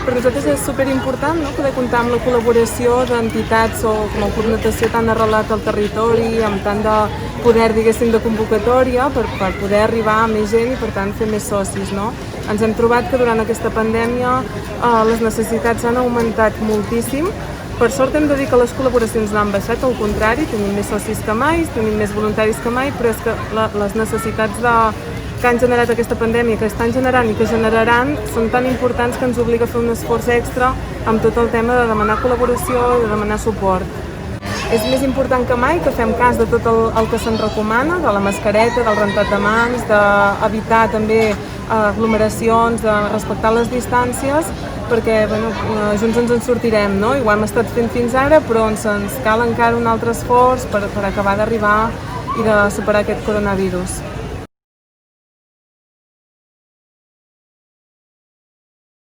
Per nosaltres és superimportant, no?, poder comptar amb la col·laboració d'entitats o com a Club Natació tan arrelat al territori, amb tant de poder, diguéssim, de convocatòria per poder arribar a més gent i, per tant, fer més socis, no? Ens hem trobat que durant aquesta pandèmia les necessitats han augmentat moltíssim. Per sort hem de dir que les col·laboracions no han baixat, al contrari, tenim més socis que mai, tenim més voluntaris que mai, però és que les necessitats que han generat aquesta pandèmia, que estan generant i que generaran, són tan importants que ens obliga a fer un esforç extra amb tot el tema de demanar col·laboració i de demanar suport. És més important que mai que fem cas de tot el que se'ns recomana, de la mascareta, del rentat de mans, d'evitar també aglomeracions, de respectar les distàncies, perquè junts ens en sortirem, no? I ho hem estat fent fins ara, però ens cal encara un altre esforç per acabar d'arribar i de superar aquest coronavirus.